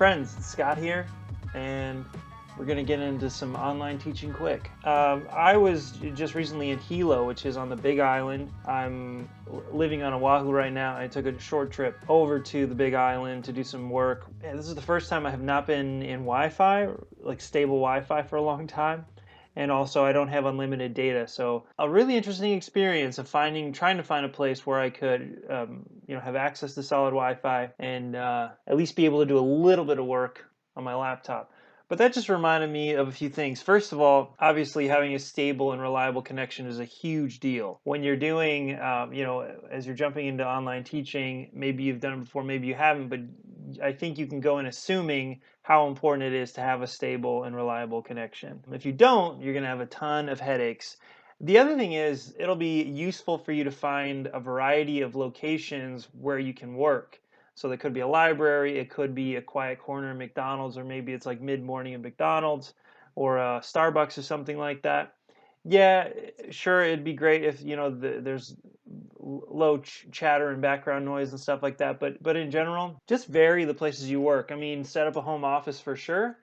Friends, it's Scott here, and we're going to get into some online teaching quick. I was just recently in Hilo, which is on the Big Island. I'm living on Oahu right now. I took a short trip over to the Big Island to do some work. And this is the first time I have not been in Wi-Fi, like stable Wi-Fi, for a long time. And also, I don't have unlimited data, so a really interesting experience of trying to find a place where I could, have access to solid Wi-Fi and at least be able to do a little bit of work on my laptop. But that just reminded me of a few things. First of all, obviously having a stable and reliable connection is a huge deal. When you're doing, as you're jumping into online teaching, maybe you've done it before, maybe you haven't, but I think you can go in assuming how important it is to have a stable and reliable connection. If you don't, you're going to have a ton of headaches. The other thing is, it'll be useful for you to find a variety of locations where you can work. So there could be a library, it could be a quiet corner in McDonald's, or maybe it's like mid-morning at McDonald's or a Starbucks or something like that. Yeah, sure, it'd be great if there's low chatter and background noise and stuff like that. But in general, just vary the places you work. I mean, set up a home office for sure.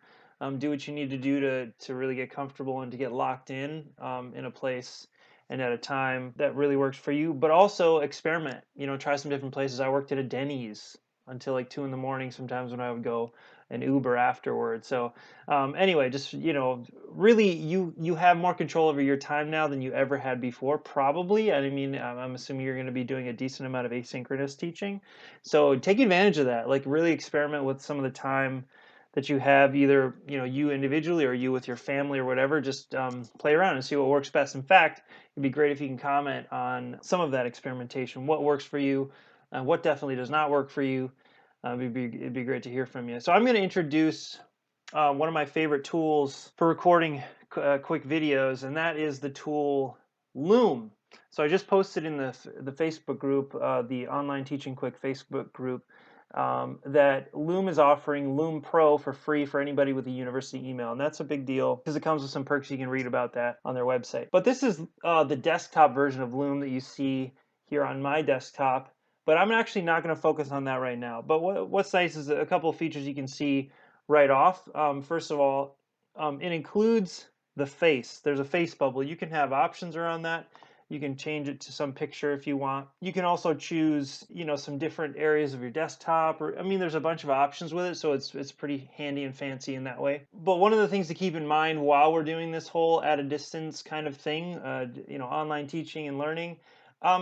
Do what you need to do to really get comfortable and to get locked in a place and at a time that really works for you. But also experiment. Try some different places. I worked at a Denny's until like 2 in the morning sometimes when I would go an Uber afterwards. So anyway, just really you have more control over your time now than you ever had before, probably. I mean, I'm assuming you're going to be doing a decent amount of asynchronous teaching, so take advantage of that. Like really experiment with some of the time that you have, either you individually or you with your family or whatever. Just play around and see what works best. In fact, it'd be great if you can comment on some of that experimentation. What works for you, what definitely does not work for you. It'd be great to hear from you. So I'm going to introduce one of my favorite tools for recording quick videos, and that is the tool Loom. So I just posted in the Facebook group, the Online Teaching Quick Facebook group, that Loom is offering Loom Pro for free for anybody with a university email, and that's a big deal because it comes with some perks. You can read about that on their website. But this is the desktop version of Loom that you see here on my desktop. But I'm actually not going to focus on that right now. But what's nice is a couple of features you can see right off. First of all, it includes the face. There's a face bubble. You can have options around that. You can change it to some picture if you want. You can also choose, some different areas of your desktop, or I mean, there's a bunch of options with it, so it's pretty handy and fancy in that way. But one of the things to keep in mind while we're doing this whole at a distance kind of thing, online teaching and learning,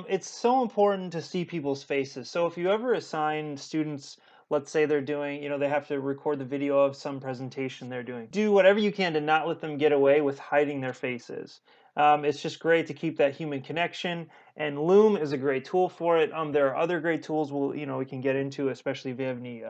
it's so important to see people's faces. So if you ever assign students, let's say they're doing, they have to record the video of some presentation they're doing, do whatever you can to not let them get away with hiding their faces. It's just great to keep that human connection, and Loom is a great tool for it. There are other great tools we can get into, especially if you have any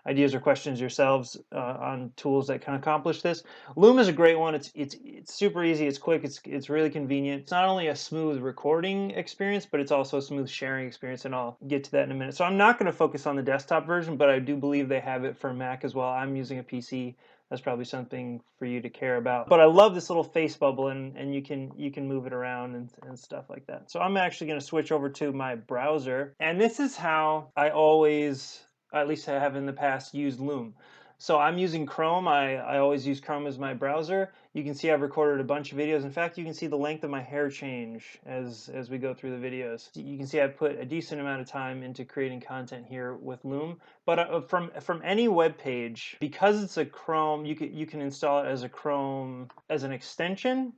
ideas or questions yourselves on tools that can accomplish this. Loom is a great one. It's super easy. It's quick. It's really convenient. It's not only a smooth recording experience, but it's also a smooth sharing experience, and I'll get to that in a minute. So I'm not going to focus on the desktop version, but I do believe they have it for Mac as well. I'm using a PC. That's probably something for you to care about. But I love this little face bubble, and you can move it around and stuff like that. So I'm actually going to switch over to my browser, and this is how I always, at least I have in the past, used Loom. So I'm using Chrome. I always use Chrome as my browser. You can see I've recorded a bunch of videos. In fact, you can see the length of my hair change as we go through the videos. You can see I've put a decent amount of time into creating content here with Loom. But from any web page, because it's a Chrome, you can install it as a Chrome as an extension.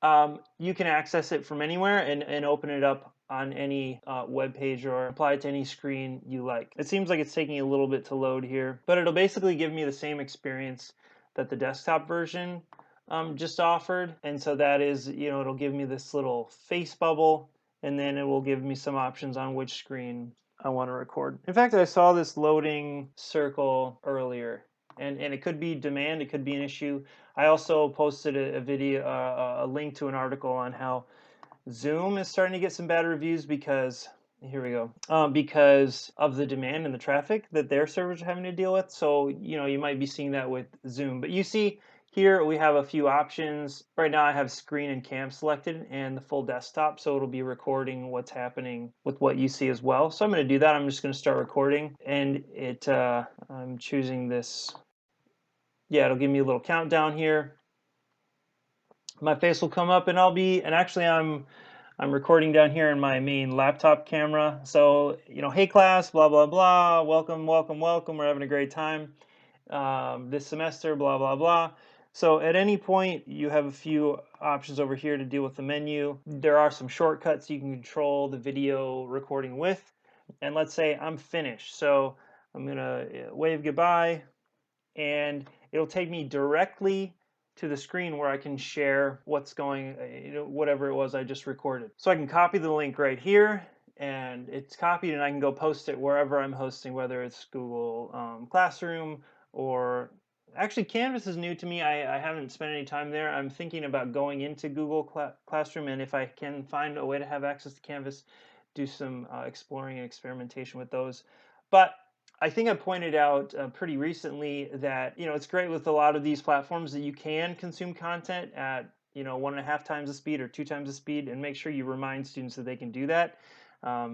You can access it from anywhere and open it up on any web page or apply it to any screen you like. It seems like it's taking a little bit to load here, but it'll basically give me the same experience that the desktop version just offered. And so that is, it'll give me this little face bubble, and then it will give me some options on which screen I want to record. In fact, I saw this loading circle earlier. And it could be demand, it could be an issue. I also posted a video, a link to an article on how Zoom is starting to get some bad reviews because, here we go, because of the demand and the traffic that their servers are having to deal with. So, you might be seeing that with Zoom. But you see Here we have a few options. Right now I have screen and cam selected and the full desktop, so it'll be recording what's happening with what you see as well. So I'm going to do that. I'm just going to start recording, and I'm choosing this. Yeah, it'll give me a little countdown here. My face will come up, and actually I'm recording down here in my main laptop camera. So, hey class, blah, blah, blah, welcome, welcome, welcome. We're having a great time this semester, blah, blah, blah. So at any point, you have a few options over here to deal with the menu. There are some shortcuts you can control the video recording with. And let's say I'm finished. So I'm gonna wave goodbye, and it'll take me directly to the screen where I can share what's going, whatever it was I just recorded. So I can copy the link right here, and it's copied, and I can go post it wherever I'm hosting, whether it's Google Classroom or actually Canvas is new to me. I haven't spent any time there. I'm thinking about going into Google Classroom, and if I can find a way to have access to Canvas, do some exploring and experimentation with those. But I think I pointed out pretty recently that it's great with a lot of these platforms that you can consume content at 1.5 times the speed or 2 times the speed, and make sure you remind students that they can do that. I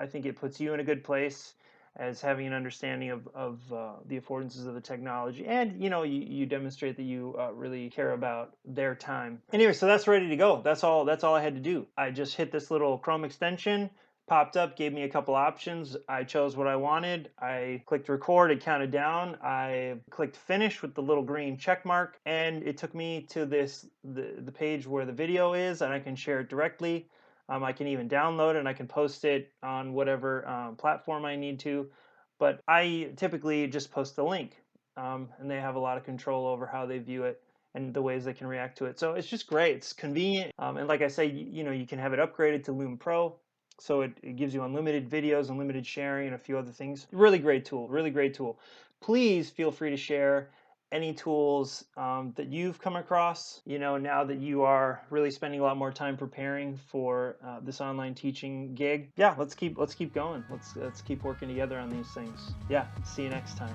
think it puts you in a good place as having an understanding of the affordances of the technology, and you demonstrate that you really care about their time. Anyway, so that's ready to go. That's all I had to do. I just hit this little Chrome extension, popped up, gave me a couple options. I chose what I wanted. I clicked record, it counted down. I clicked finish with the little green check mark, and it took me to the page where the video is, and I can share it directly. I can even download it, and I can post it on whatever platform I need to. But I typically just post the link, and they have a lot of control over how they view it and the ways they can react to it. So it's just great. It's convenient. And like I say, you can have it upgraded to Loom Pro. So it gives you unlimited videos, unlimited sharing, and a few other things. Really great tool, really great tool. Please feel free to share any tools that you've come across, now that you are really spending a lot more time preparing for this online teaching gig. Yeah, let's keep going. Let's keep working together on these things. Yeah, see you next time.